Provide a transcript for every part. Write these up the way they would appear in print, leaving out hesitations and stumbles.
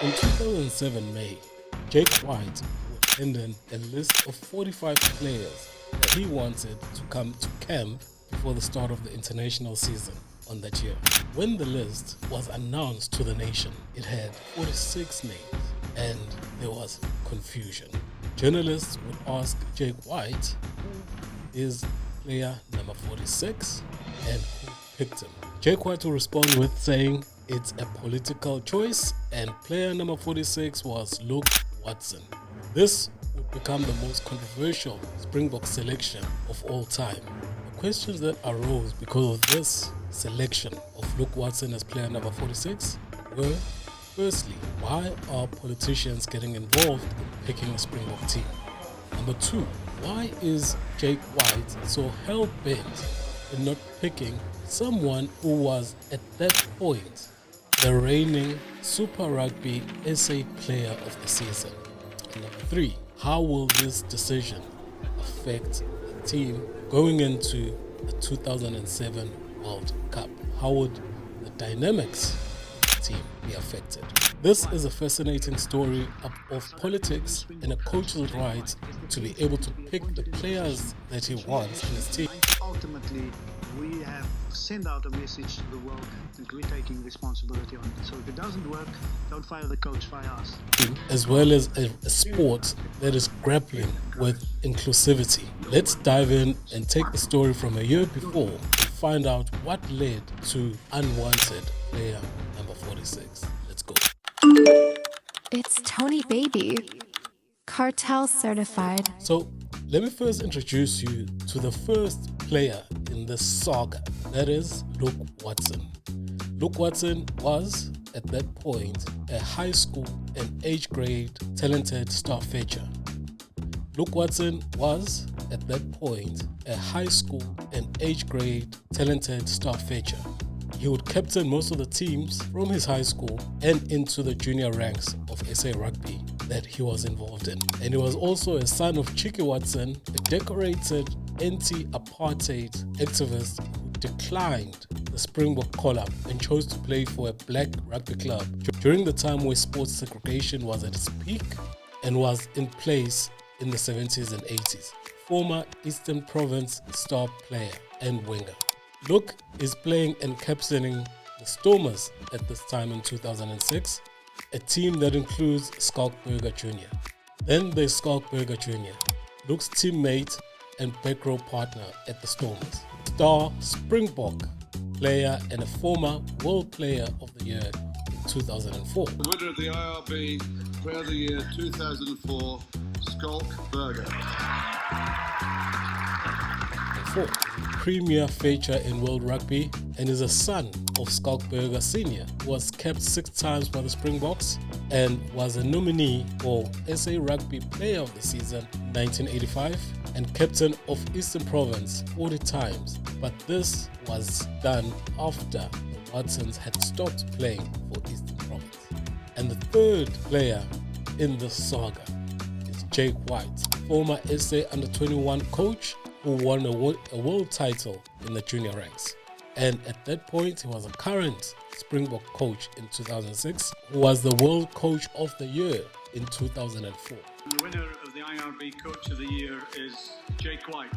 In 2007 May, Jake White would send in a list of 45 players that he wanted to come to camp before the start of the international season on that year. When the list was announced to the nation, it had 46 names and there was confusion. Journalists would ask Jake White, who is player number 46 and who picked him. Jake White will respond with saying it's a political choice and player number 46 was Luke Watson. This would become the most controversial Springbok selection of all time. The questions that arose because of this selection of Luke Watson as player number 46 were, firstly, why are politicians getting involved in picking a Springbok team? Number two, why is Jake White so hell-bent in not picking someone who was at that point the reigning Super Rugby SA Player of the Season? And number three, how will this decision affect the team going into the 2007 World Cup? How would the dynamics of the team be affected? This is a fascinating story of politics and a coach's right to be able to pick the players that he wants in his team. Ultimately, we have sent out a message to the world that we're taking responsibility on it. So if it doesn't work, don't fire the coach, fire us. As well as a sport that is grappling with inclusivity. Let's dive in and take the story from a year before and find out what led to unwanted player number 46. Let's go. It's Tony Baby, cartel certified. So let me first introduce you to the first player in this saga, that is Luke Watson. Luke Watson was, at that point, a high school and age grade talented star fetcher. Luke Watson was, at that point, a high school and age grade talented star fetcher. He would captain most of the teams from his high school and into the junior ranks of SA Rugby that he was involved in. And he was also a son of Cheeky Watson, a decorated anti-apartheid activist who declined the Springbok call-up and chose to play for a black rugby club during the time where sports segregation was at its peak and was in place in the 70s and 80s. Former Eastern Province star player and winger. Luke is playing and captaining the Stormers at this time in 2006, a team that includes Skalkberger Jr. Then there's Skalkberger Jr., Luke's teammate and back row partner at the Stormers. Star Springbok player and a former World Player of the Year in 2004. The winner of the IRB Player of the Year 2004, Skalkberger. Premier feature in World Rugby and is a son of Skalkberger Sr., who was capped 6 times by the Springboks and was a nominee for SA Rugby Player of the Season 1985 and captain of Eastern Province 40 times. But this was done after the Watsons had stopped playing for Eastern Province. And the third player in the saga is Jake White, former SA Under-21 coach who won a world title in the junior ranks. And at that point, he was a current Springbok coach in 2006, who was the World Coach of the Year in 2004. The winner of the IRB Coach of the Year is Jake White.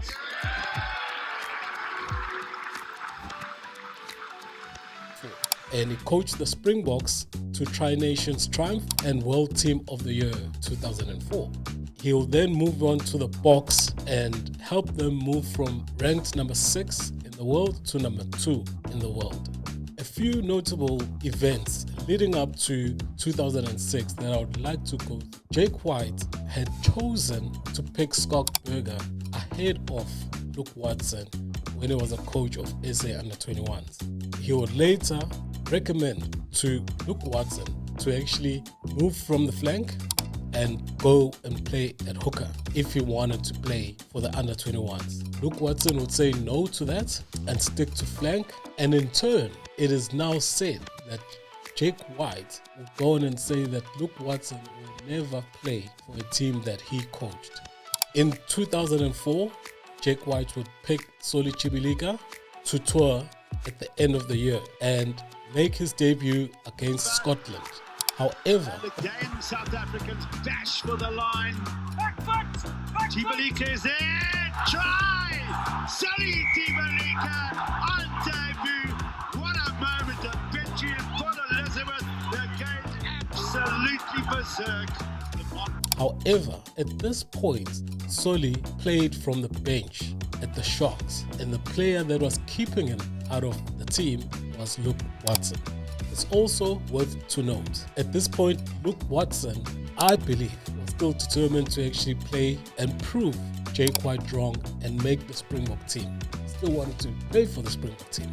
And he coached the Springboks to Tri-Nations Triumph and World Team of the Year 2004. He will then move on to the Boks and help them move from ranked number 6 in the world to number 2 in the world. A few notable events leading up to 2006 that I would like to go. Jake White had chosen to pick Skalkberger ahead of Luke Watson when he was a coach of SA Under-21s. He would later recommend to Luke Watson to actually move from the flank and go and play at hooker if he wanted to play for the Under-21s. Luke Watson would say no to that and stick to flank, and in turn, it is now said that Jake White would go on and say that Luke Watson will never play for a team that he coached. In 2004, Jake White would pick Soli Chibilika to tour at the end of the year and make his debut against Scotland. However, Again, South Africans dash for the line. Back foot! Tibalika is there! Try! Sally Tibalika on debut. What a moment of Benji and Port Elizabeth. The game's absolutely berserk. However, at this point, Solly played from the bench at the Sharks, and the player that was keeping him out of the team was Luke Watson. It's also worth to note, at this point, Luke Watson, I believe, was still determined to actually play and prove Jake White wrong and make the Springbok team. Still wanted to play for the Springbok team.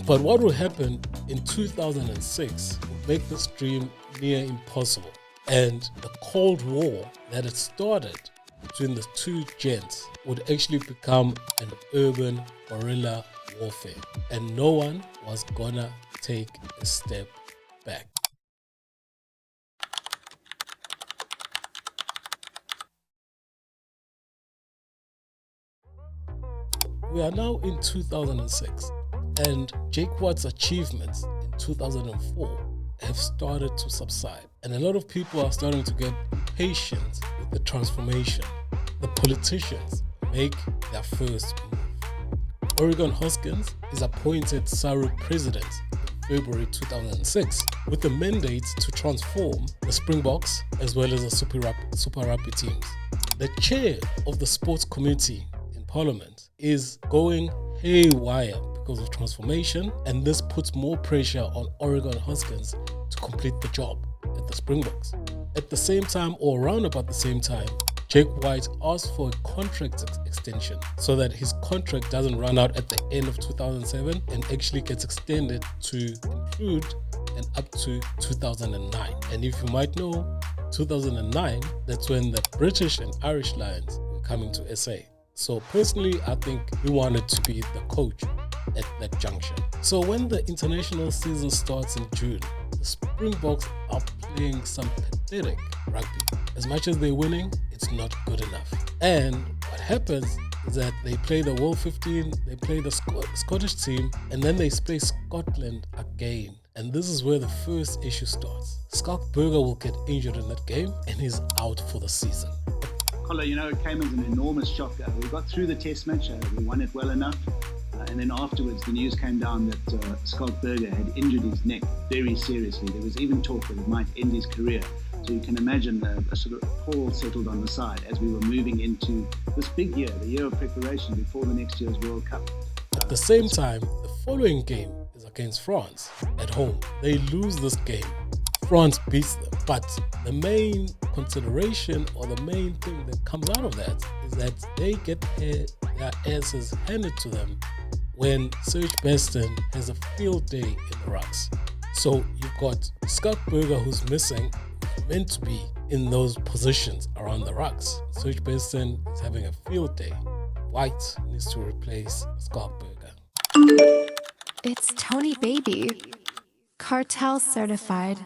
But what will happen in 2006 will make this dream near impossible. And the Cold War that had started between the two gents would actually become an urban guerrilla warfare. And no one was gonna take a step back. We are now in 2006, and Jake White's achievements in 2004 have started to subside, and a lot of people are starting to get impatient with the transformation. The politicians make their first move. Oregon Hoskins is appointed SARU president in February 2006 with the mandate to transform the Springboks as well as the Super Rugby teams. The chair of the sports committee in Parliament is going haywire because of transformation, and this puts more pressure on Oregon Hoskins to complete the job at the Springboks. At the same time, or around about the same time, Jake White asked for a contract extension so that his contract doesn't run out at the end of 2007 and actually gets extended to include and up to 2009. And if you might know, 2009, that's when the British and Irish Lions were coming to SA. So personally, I think he wanted to be the coach at that junction. So when the international season starts in June, the Springboks are playing some pathetic rugby. As much as they're winning, it's not good enough. And what happens is that they play the World 15, they play the Scottish team, and then they play Scotland again. And this is where the first issue starts. Schalk Burger will get injured in that game and he's out for the season. Collar, it came as an enormous shock. We got through the test match, we won it well enough. And then afterwards, the news came down that Schalk Burger had injured his neck very seriously. There was even talk that it might end his career. So you can imagine a sort of pall settled on the side as we were moving into this big year, the year of preparation before the next year's World Cup. At the same time, the following game is against France at home. They lose this game. France beats them. But the main consideration or the main thing that comes out of that is that they get their asses handed to them when Serge Beston has a field day in the rucks. So you've got Schalk Burger who's missing, meant to be in those positions around the rucks. Serge Beston is having a field day. White needs to replace Schalk Burger. It's Tony Baby. Cartel certified.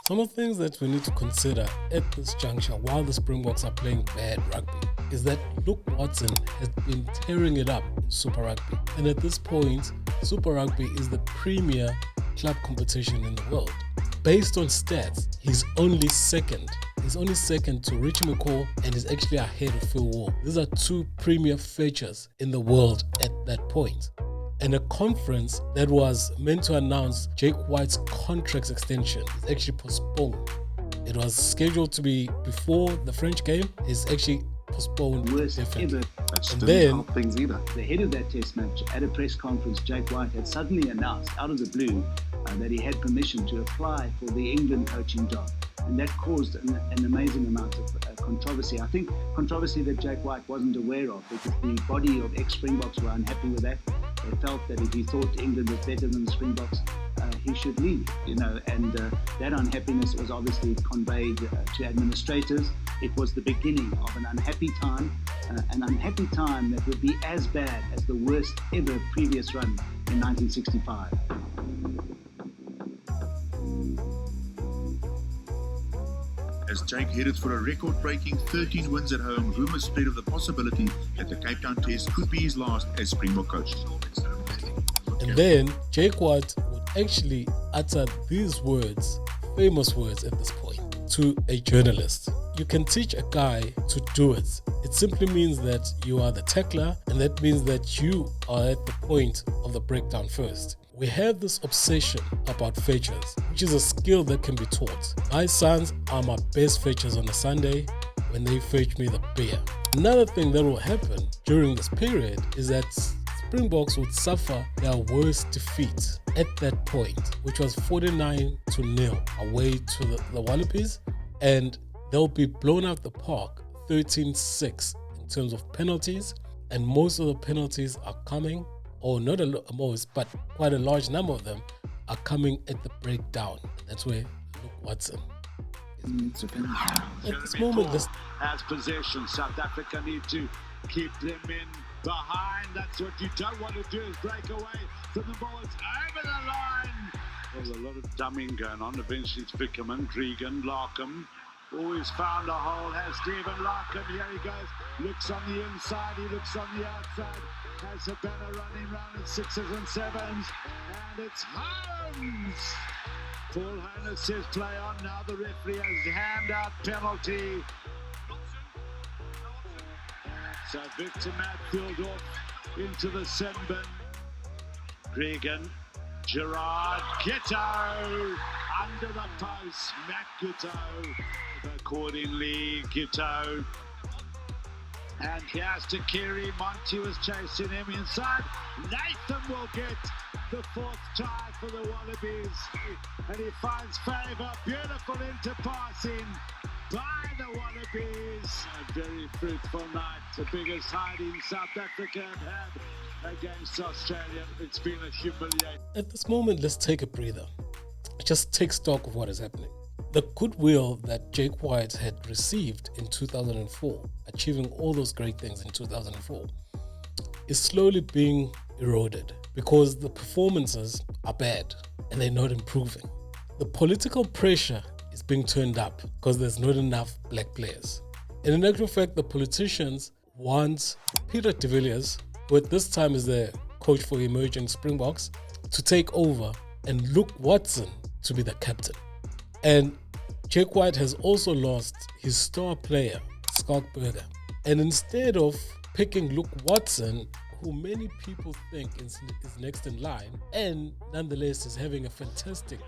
Some of the things that we need to consider at this juncture while the Springboks are playing bad rugby is that Luke Watson has been tearing it up in Super Rugby. And at this point, Super Rugby is the premier club competition in the world. Based on stats, he's only second. He's only second to Richie McCaw and is actually ahead of Phil Wall. These are two premier features in the world at that point. And a conference that was meant to announce Jake White's contract extension is actually postponed. It was scheduled to be before the French game. It's actually postponed. Worst ever. That still didn't help things either. The head of that test match at a press conference, Jake White had suddenly announced out of the blue that he had permission to apply for the England coaching job. And that caused an amazing amount of controversy. I think controversy that Jake White wasn't aware of, because the body of ex-Springboks were unhappy with that. They felt that if he thought England was better than the Springboks, he should leave, and that unhappiness was obviously conveyed to administrators. It was the beginning of an unhappy time that would be as bad as the worst ever previous run in 1965. As Jake headed for a record-breaking 13 wins at home, rumours spread of the possibility that the Cape Town Test could be his last as Springbok coach. And then Jake White would actually utter these words famous words at this point to a journalist. You can teach a guy to do it. It simply means that you are the tackler, and that means that you are at the point of the breakdown first. We have this obsession about fetchers, which is a skill that can be taught. My sons are my best fetchers on a Sunday when they fetch me the beer. Another thing that will happen during this period is that Springboks would suffer their worst defeat at that point, which was 49-0 away to the Wallabies, and they'll be blown out the park 13-6 in terms of penalties, and most of the penalties are coming, or not most, but quite a large number of them are coming at the breakdown. That's where Luke Watson. At this moment, as possession, South Africa need to keep them in behind. That's what you don't want to do, is break away from the ball. It's over the line. There's a lot of dumbing going on. Eventually it's Vickerman, Gregan, Larkham. Always found a hole, has Stephen Larkham. Here he goes, looks on the inside, he looks on the outside. Has a banner running round at sixes and sevens. And it's Holmes. Paul Hoeneß says play on. Now the referee has hand out penalty. So Victor Matfield off into the sin bin. Gregan, Gerard, Giteau under the post. Matt Giteau. Accordingly, Giteau. And here's to Kiri. Monty was chasing him inside. Nathan will get the fourth try for the Wallabies. And he finds favour. Beautiful interpassing by the Wallabies. A very fruitful night. The biggest hiding South Africa had against Australia. It's been a humiliation. At this moment, let's take a breather. Just take stock of what is happening. The goodwill that Jake White had received in 2004, achieving all those great things in 2004, is slowly being eroded because the performances are bad and they're not improving. The political pressure is being turned up because there's not enough black players. And in actual fact, the politicians want Peter de Villiers, who at this time is the coach for emerging Springboks, to take over and Luke Watson to be the captain. And Jake White has also lost his star player, Schalk Burger. And instead of picking Luke Watson, who many people think is next in line, and nonetheless is having a fantastic,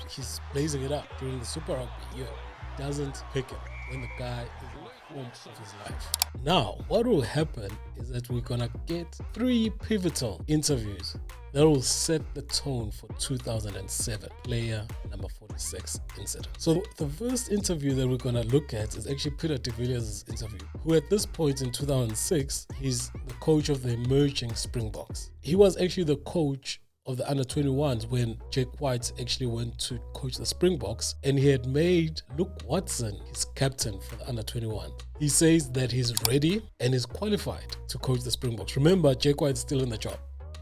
he's blazing it up during the Super Rugby year, doesn't pick him when the guy is in the form of his life. Now, what will happen is that we're gonna get 3 pivotal interviews that will set the tone for 2007 player number 46 incident. So the first interview that we're gonna look at is actually Peter de Villiers' interview, who at this point in 2006, he's the coach of the emerging Springboks. He was actually the coach of the under-21s when Jake White actually went to coach the Springboks, and he had made Luke Watson his captain for the under-21. He says that he's ready and is qualified to coach the Springboks. Remember, Jake White's still in the job.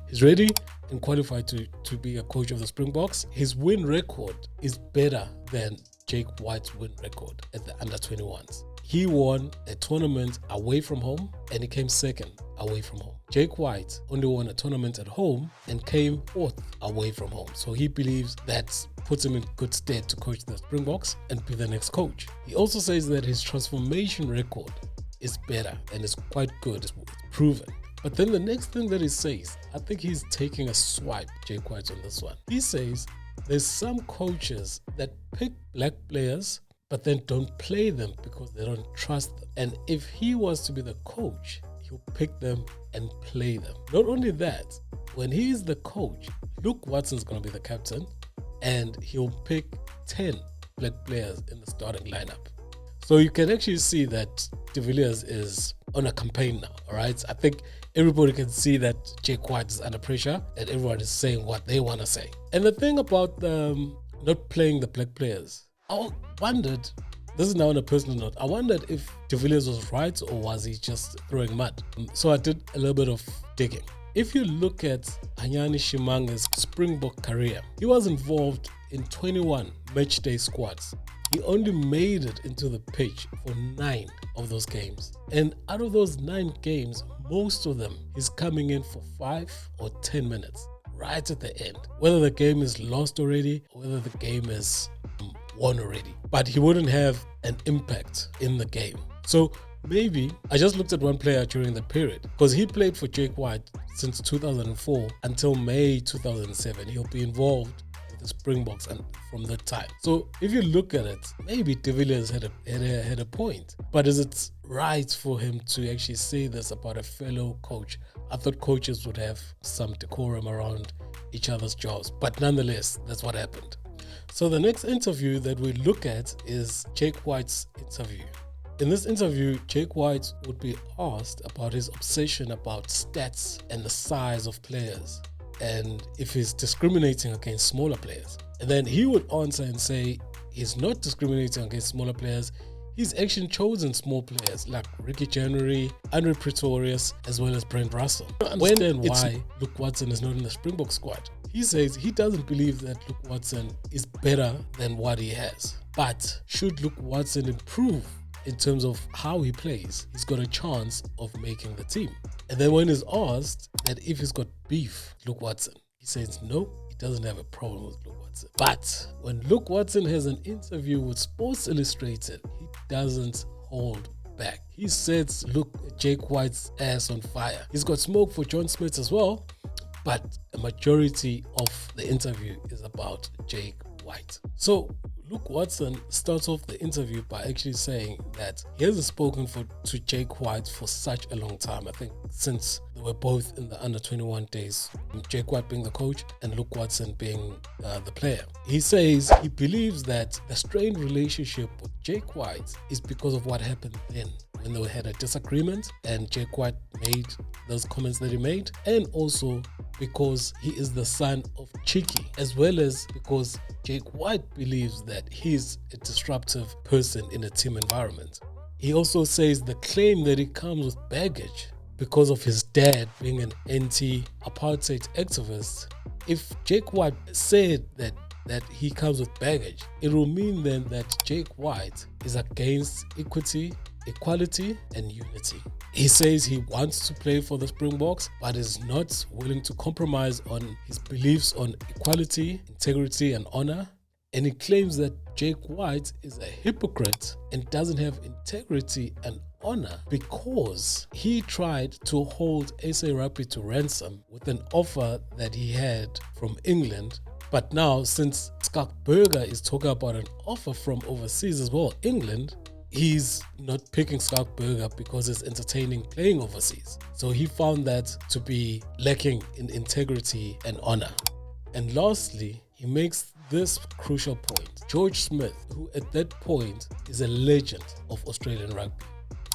He's ready and qualified to be a coach of the Springboks. His win record is better than Jake White's win record at the under-21s. He won a tournament away from home and he came second away from home. Jake White only won a tournament at home and came 4th away from home. So he believes that puts him in good stead to coach the Springboks and be the next coach. He also says that his transformation record is better and is quite good. It's proven. But then the next thing that he says, I think he's taking a swipe, Jake White, on this one. He says there's some coaches that pick black players but then don't play them because they don't trust them. And if he was to be the coach, he'll pick them and play them. Not only that, when he's the coach, Luke Watson's going to be the captain and he'll pick 10 black players in the starting lineup. So you can actually see that de Villiers is on a campaign now, all right? I think everybody can see that Jake White is under pressure and everyone is saying what they want to say. And the thing about not playing the black players, I wondered, this is now on a personal note, I wondered if de Villiers was right or was he just throwing mud? So I did a little bit of digging. If you look at Hanyani Shimanga's Springbok career, he was involved in 21 matchday squads. He only made it into the pitch for 9 of those games. And out of those 9 games, most of them he's coming in for 5 or 10 minutes, right at the end. Whether the game is lost already, or whether the game is won already, but he wouldn't have an impact in the game. So maybe, I just looked at one player during that period, because he played for Jake White since 2004 until May 2007. He'll be involved with the Springboks and from that time. So if you look at it, maybe de Villiers had a point. But is it right for him to actually say this about a fellow coach? I thought coaches would have some decorum around each other's jobs, but nonetheless, that's what happened. So the next interview that we look at is Jake White's interview. In this interview, Jake White would be asked about his obsession about stats and the size of players, and if he's discriminating against smaller players. And then he would answer and say he's not discriminating against smaller players. He's actually chosen small players like Ricky January, Andre Pretorius, as well as Brent Russell. I don't understand why Luke Watson is not in the Springbok squad. He says he doesn't believe that Luke Watson is better than what he has. But should Luke Watson improve in terms of how he plays, he's got a chance of making the team. And then when he's asked that if he's got beef, Luke Watson, he says no, he doesn't have a problem with Luke Watson. But when Luke Watson has an interview with Sports Illustrated, he doesn't hold back. He sets Jake White's ass on fire. He's got smoke for John Smith as well, but a majority of the interview is about Jake White. So Luke Watson starts off the interview by actually saying that he hasn't spoken to Jake White for such a long time. I think since they were both in the under 21 days, Jake White being the coach and Luke Watson being the player. He says he believes that the strained relationship with Jake White is because of what happened then, when they had a disagreement and Jake White made those comments that he made, and also because he is the son of Cheeky, as well as because Jake White believes that he's a disruptive person in a team environment. He also says the claim that he comes with baggage because of his dad being an anti-apartheid activist. If Jake White said that he comes with baggage, it will mean then that Jake White is against equality and unity. He says he wants to play for the Springboks, but is not willing to compromise on his beliefs on equality, integrity and honor. And he claims that Jake White is a hypocrite and doesn't have integrity and honor because he tried to hold SA Rugby to ransom with an offer that he had from England. But now, since Skalk Burger is talking about an offer from overseas as well, England, he's not picking Skalk Burger because it's entertaining playing overseas. So he found that to be lacking in integrity and honor. And lastly, he makes this crucial point. George Smith, who at that point is a legend of Australian rugby,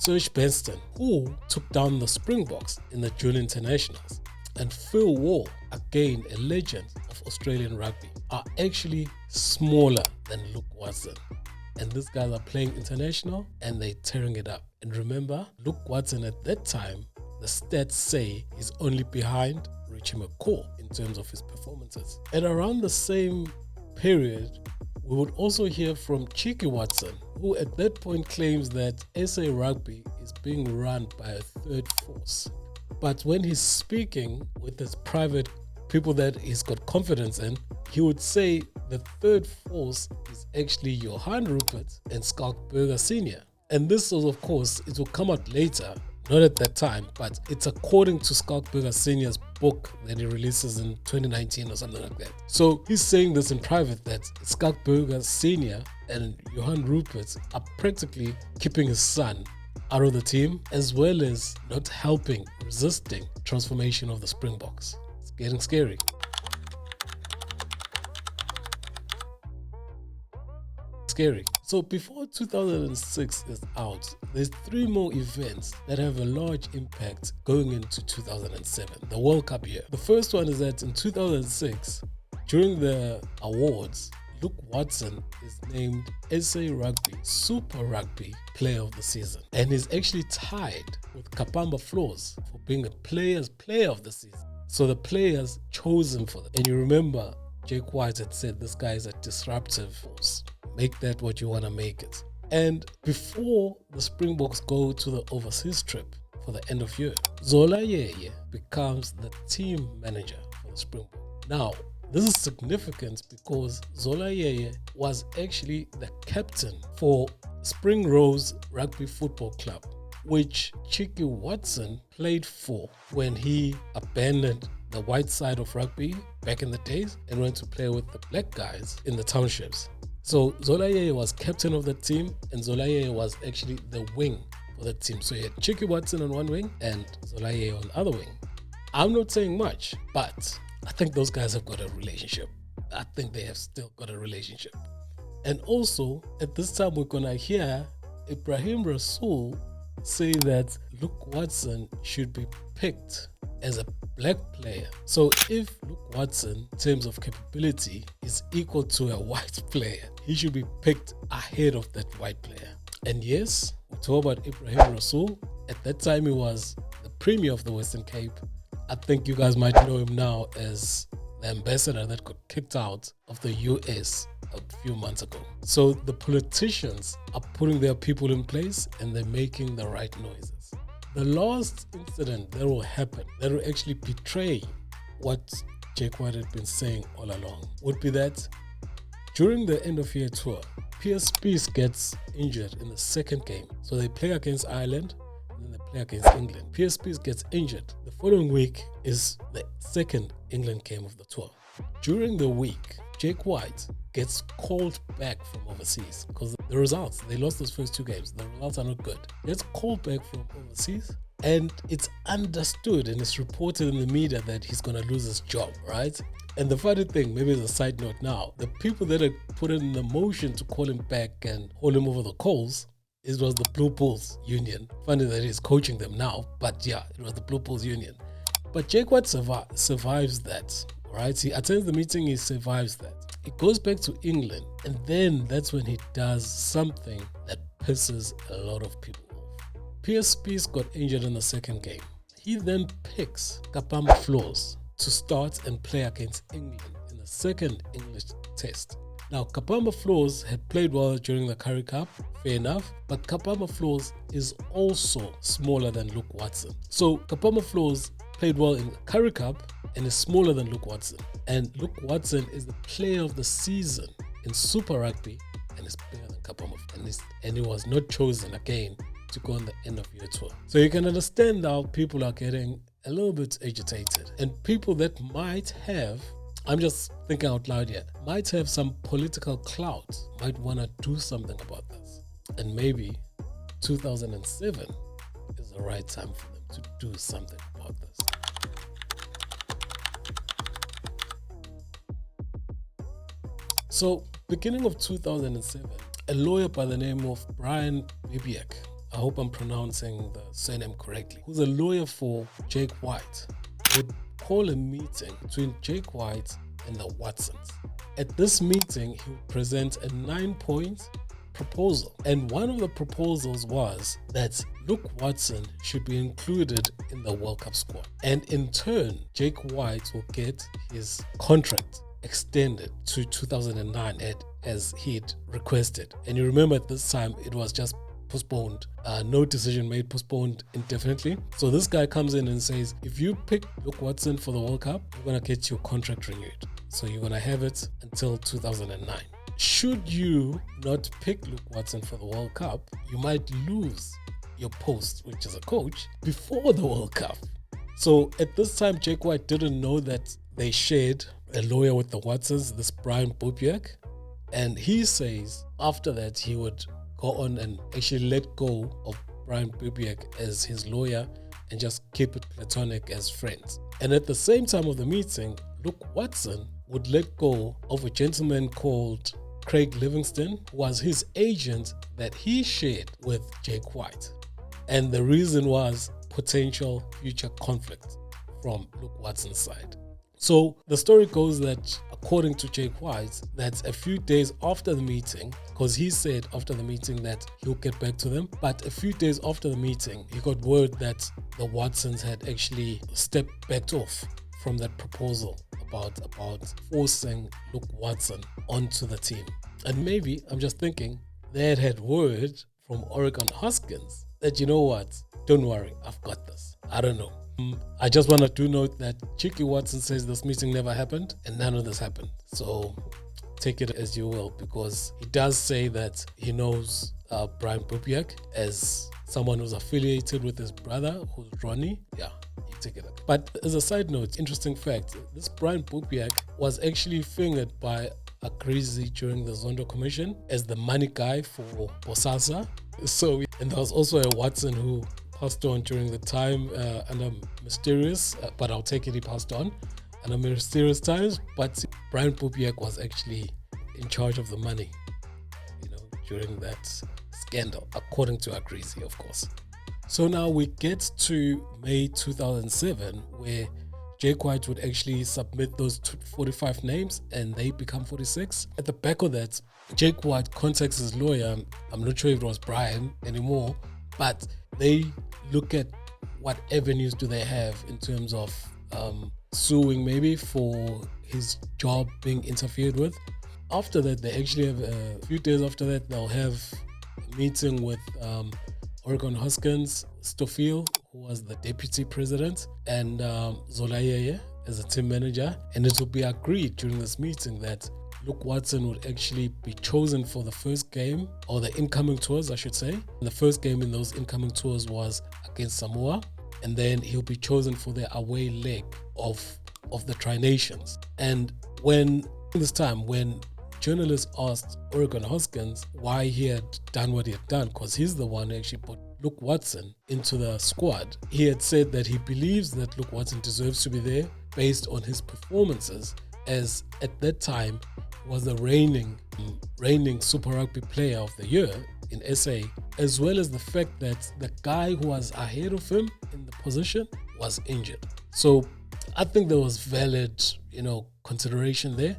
Serge Benston, who took down the Springboks in the June Internationals, and Phil Wall, again a legend of Australian rugby, are actually smaller than Luke Watson. And these guys are playing international and they're tearing it up. And remember, Luke Watson at that time, the stats say he's only behind Richie McCaw in terms of his performances. And around the same period, we would also hear from Cheeky Watson, who at that point claims that SA Rugby is being run by a third force. But when he's speaking with his private people that he's got confidence in, he would say the third force is actually Johan Rupert and Skalk Burger Sr. And this was, of course, it will come out later, not at that time, but it's according to Skalk Burger Sr.'s book that he releases in 2019 or something like that. So he's saying this in private, that Skalk Burger Sr. and Johan Rupert are practically keeping his son out of the team, as well as not helping, resisting transformation of the Springboks. It's getting scary. So before 2006 is out, there's 3 more events that have a large impact going into 2007, the World Cup year. The first one is that in 2006, during the awards, Luke Watson is named SA Rugby Super Rugby Player of the Season, and is actually tied with Kapamba Floors for being a Players Player of the Season. So the players chose him for that. And you remember, Jake White had said this guy is a disruptive force. Make that what you want to make it. And before the Springboks go to the overseas trip for the end of year, Zola Yeye becomes the team manager for the Springboks. Now, This is significant because Zola Yeye was actually the captain for Spring Rose Rugby Football Club, which Chicky Watson played for when he abandoned the white side of rugby back in the days and went to play with the black guys in the townships. So Zola Yeye was captain of the team, and Zola Yeye was actually the wing for the team. So you had Chicky Watson on one wing and Zola Yeye on the other wing. I'm not saying much, but I think those guys have got a relationship. I think they have still got a relationship. And also, at this time, we're going to hear Ibrahim Rasool say that Luke Watson should be picked as a black player. So if Luke Watson, in terms of capability, is equal to a white player, he should be picked ahead of that white player. And yes, we talk about Ibrahim Rasool. At that time, he was the Premier of the Western Cape. I think you guys might know him now as the ambassador that got kicked out of the US a few months ago. So the politicians are putting their people in place and they're making the right noises. The last incident that will happen, that will actually betray what Jake White had been saying all along, would be that during the end of year tour, PSP gets injured in the second game. So they play against Ireland, and then they play against England. PSP gets injured. The following week is the second England game of the tour. During the week, Jake White gets called back from overseas because the results, they lost those first two games. The results are not good. He gets called back from overseas, and it's understood and it's reported in the media that he's going to lose his job, right? And the funny thing, maybe as a side note now, the people that had put in the motion to call him back and hold him over the coals, it was the Blue Bulls Union. Funny that he's coaching them now, but yeah, it was the Blue Bulls Union. But Jake White survives that, right? He attends the meeting, he survives that. He goes back to England, and then that's when he does something that pisses a lot of people off. PSP got injured in the second game. He then picks Kapamba Floors to start and play against England in the second English test. Now, Kapamba Floors had played well during the Currie Cup, fair enough, but Kapamba Floors is also smaller than Luke Watson. So Kapamba Floors played well in the Currie Cup and is smaller than Luke Watson. And Luke Watson is the player of the season in Super Rugby and is bigger than Kapamba. And he was not chosen again to go on the end of year tour. So you can understand how people are getting a little bit agitated. And people that might have, I'm just thinking out loud here, might have some political clout, might want to do something about this. And maybe 2007 is the right time for them to do something about this. So, beginning of 2007, a lawyer by the name of Brian Bibiak, I hope I'm pronouncing the surname correctly, who's a lawyer for Jake White, would call a meeting between Jake White and the Watsons. At this meeting, he would present a 9-point proposal. And one of the proposals was that Luke Watson should be included in the World Cup squad. And in turn, Jake White will get his contract extended to 2009 as he'd requested. And you remember at this time, it was just postponed, no decision made, postponed indefinitely. So this guy comes in and says, if you pick Luke Watson for the World Cup, you're going to get your contract renewed. So you're going to have it until 2009. Should you not pick Luke Watson for the World Cup, you might lose your post, which is a coach, before the World Cup. So at this time, Jake White didn't know that they shared a lawyer with the Watsons, this Brian Bubiak. And he says after that, he would go on and actually let go of Brian Bubiak as his lawyer and just keep it platonic as friends. And at the same time of the meeting, Luke Watson would let go of a gentleman called Craig Livingston, who was his agent that he shared with Jake White. And the reason was potential future conflict from Luke Watson's side. So the story goes that, according to Jake White, that a few days after the meeting, because he said after the meeting that he'll get back to them, but a few days after the meeting, he got word that the Watsons had actually backed off from that proposal about forcing Luke Watson onto the team. And maybe, I'm just thinking, they had word from Oregon Hoskins that, you know what, don't worry, I've got this. I don't know. I just want to do note that Cheeky Watson says this meeting never happened and none of this happened. So take it as you will, because he does say that he knows Brian Bupiak as someone who's affiliated with his brother, who's Ronnie. Yeah, you take it. But as a side note, interesting fact, this Brian Bupiak was actually fingered by Akrizi during the Zondo Commission as the money guy for Bosasa. So, and there was also a Watson who passed on during the time under mysterious, but I'll take it, he passed on under mysterious times. But Brian Bupiak was actually in charge of the money, during that scandal, according to Akrizi, of course. So now we get to May 2007, where Jake White would actually submit those 45 names and they become 46. At the back of that, Jake White contacts his lawyer. I'm not sure if it was Brian anymore, but they look at what avenues do they have in terms of suing maybe for his job being interfered with. After that, they actually have a few days after that, they'll have a meeting with Oregon Hoskins, Stoffel, who was the deputy president, and Zolayeye as a team manager. And it will be agreed during this meeting that Luke Watson would actually be chosen for the first game, or the incoming tours, I should say. And the first game in those incoming tours was against Samoa, and then he'll be chosen for the away leg of the Tri-Nations. And when journalists asked Oregon Hoskins why he had done what he had done, because he's the one who actually put Luke Watson into the squad, he had said that he believes that Luke Watson deserves to be there based on his performances, as at that time was the reigning Super Rugby Player of the Year in SA, as well as the fact that the guy who was ahead of him in the position was injured. So I think there was valid, consideration there.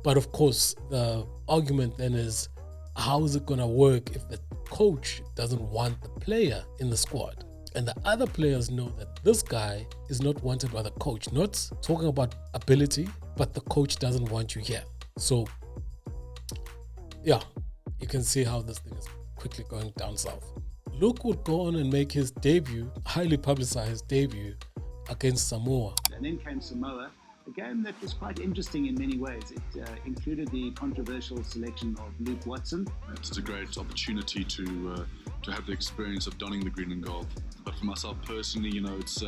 But of course, the argument then is, how is it going to work if the coach doesn't want the player in the squad? And the other players know that this guy is not wanted by the coach. Not talking about ability, but the coach doesn't want you here. So, yeah, you can see how this thing is quickly going down south. Luke would go on and make his debut, highly publicized debut, against Samoa. And then came Samoa, a game that was quite interesting in many ways. It included the controversial selection of Luke Watson. It's a great opportunity to have the experience of donning the green and gold. But for myself personally, it's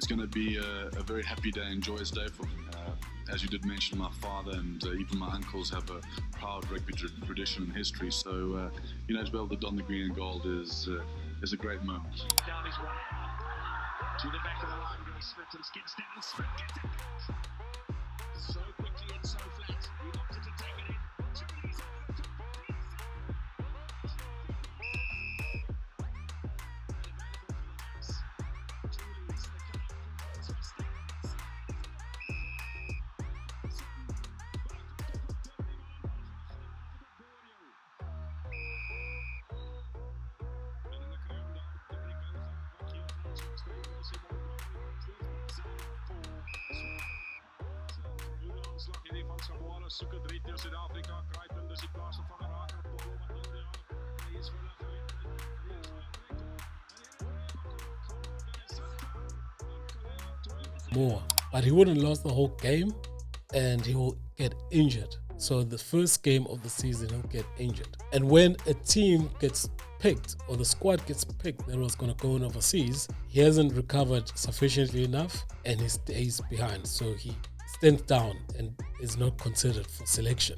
going to be a very happy day and joyous day for me. As you did mention, my father and even my uncles have a proud rugby tradition and history. So, as well, to don the green and gold is a great moment. Down his one. To the back of the line goes Smith and skids down and Smith gets it. So quickly and so flat. He opted to take it in. Julie's over to hierdie van Samoa soek het red deur Suid-Afrika Crichton dis die plaasvervanger raak op Polo wat hy is wel more, but he wouldn't last the whole game and he will get injured. So the first game of the season he'll get injured. And when a team gets picked, or the squad gets picked that was going to go on overseas, he hasn't recovered sufficiently enough and he stays behind. So he stands down and is not considered for selection.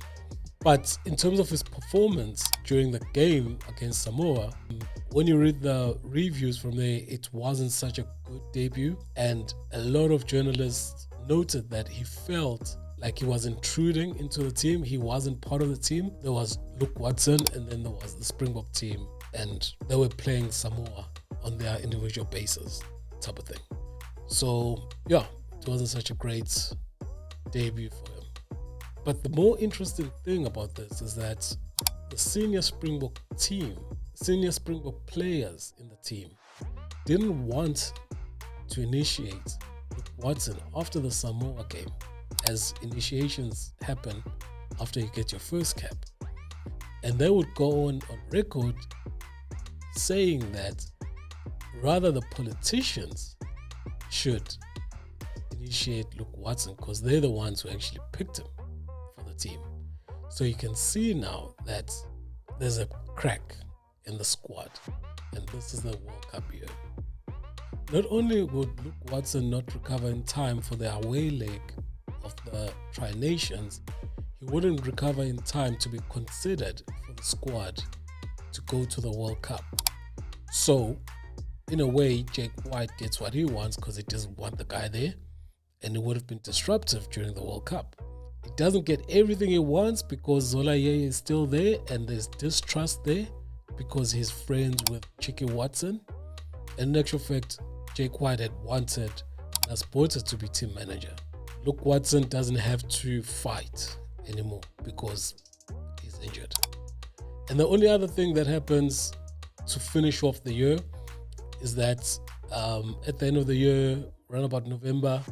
But in terms of his performance during the game against Samoa, when you read the reviews from there, it wasn't such a good debut. And a lot of journalists noted that he felt like he was intruding into the team. He wasn't part of the team. There was Luke Watson and then there was the Springbok team. And they were playing Samoa on their individual basis, type of thing. So, yeah, it wasn't such a great debut for him. But the more interesting thing about this is that the senior Springbok players in the team didn't want to initiate Luke Watson after the Samoa game, as initiations happen after you get your first cap. And they would go on record saying that rather the politicians should initiate Luke Watson because they're the ones who actually picked him for the team. So you can see now that there's a crack in the squad, and this is the World Cup year. Not only would Luke Watson not recover in time for the away leg of the Tri-Nations, he wouldn't recover in time to be considered for the squad to go to the World Cup. So, in a way, Jake White gets what he wants because he doesn't want the guy there, and it would have been disruptive during the World Cup. He doesn't get everything he wants because Zola Yeye is still there, and there's distrust there because he's friends with Cheeky Watson. And in actual fact, Jake White had wanted Nas Botha to be team manager. Luke Watson doesn't have to fight anymore because he's injured. And the only other thing that happens to finish off the year is that at the end of the year, around about November,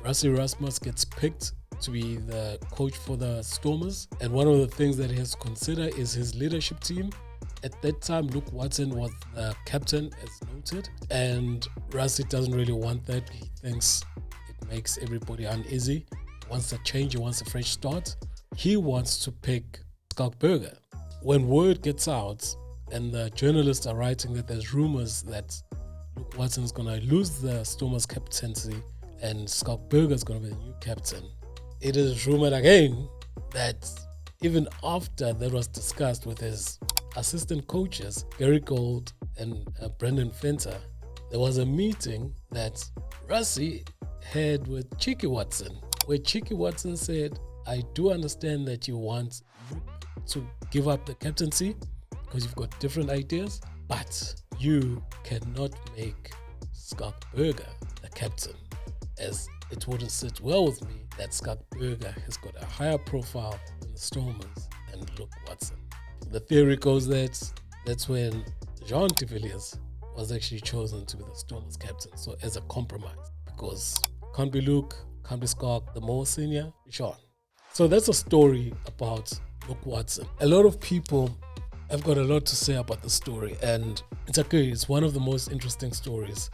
Rassie Erasmus gets picked to be the coach for the Stormers. And one of the things that he has to consider is his leadership team. At that time, Luke Watson was the captain, as noted, and Rassie doesn't really want that. He thinks it makes everybody uneasy. He wants a change, he wants a fresh start. He wants to pick Schalk Burger. When word gets out and the journalists are writing that there's rumors that Luke Watson is going to lose the Stormers captaincy and Schalk Burger is going to be the new captain, it is rumored again that even after that was discussed with his assistant coaches, Gary Gold and Brendan Fenter, there was a meeting that Rassie had with Cheeky Watson, where Cheeky Watson said, I do understand that you want to give up the captaincy because you've got different ideas, but you cannot make Schalk Burger the captain, as it wouldn't sit well with me that Schalk Burger has got a higher profile than the Stormers and Luke Watson. The theory goes that that's when Jean de Villiers was actually chosen to be the Stormers captain, so as a compromise, because can't be Luke, can't be Schalk, the more senior, Jean. So that's a story about Luke Watson. A lot of people have got a lot to say about the story, and it's okay, it's one of the most interesting stories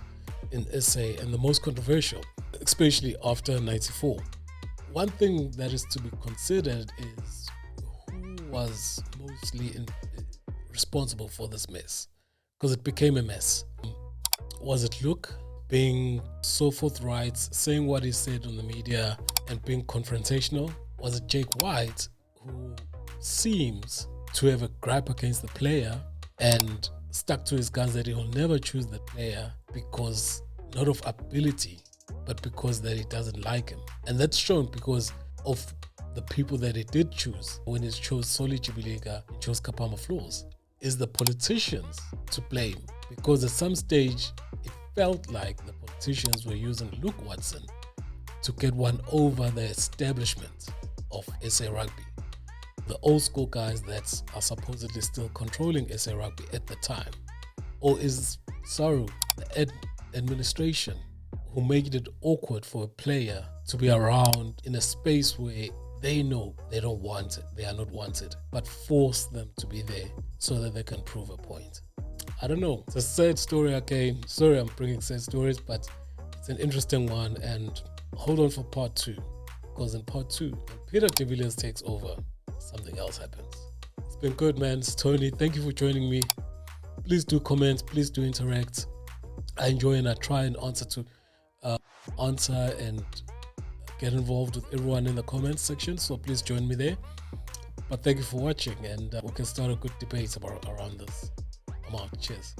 in SA and the most controversial, especially after 94. One thing that is to be considered is who was mostly responsible for this mess, because it became a mess. Was it Luke being so forthright, saying what he said on the media and being confrontational? Was it Jake White, who seems to have a gripe against the player and stuck to his guns that he'll never choose the player because not of ability, but because that he doesn't like him? And that's shown because of the people that he did choose. When he chose Soli Chibileka, he chose Kapama Floors. Is the politicians to blame? Because at some stage, it felt like the politicians were using Luke Watson to get one over the establishment of SA Rugby, the old school guys that are supposedly still controlling SA Rugby at the time. Or is Saru, the administration, who made it awkward for a player to be around in a space where they know they don't want it, they are not wanted, but force them to be there so that they can prove a point? I don't know. It's a sad story again. Sorry I'm bringing sad stories, but it's an interesting one, and hold on for part 2, because in part 2, when Peter de Villiers takes over, something else happens. It's been good, man. It's Tony. Thank you for joining me. Please do comment, please do interact. I enjoy and I try and answer and get involved with everyone in the comments section, so please join me there. But thank you for watching, and we can start a good debate around this. I'm out. Cheers.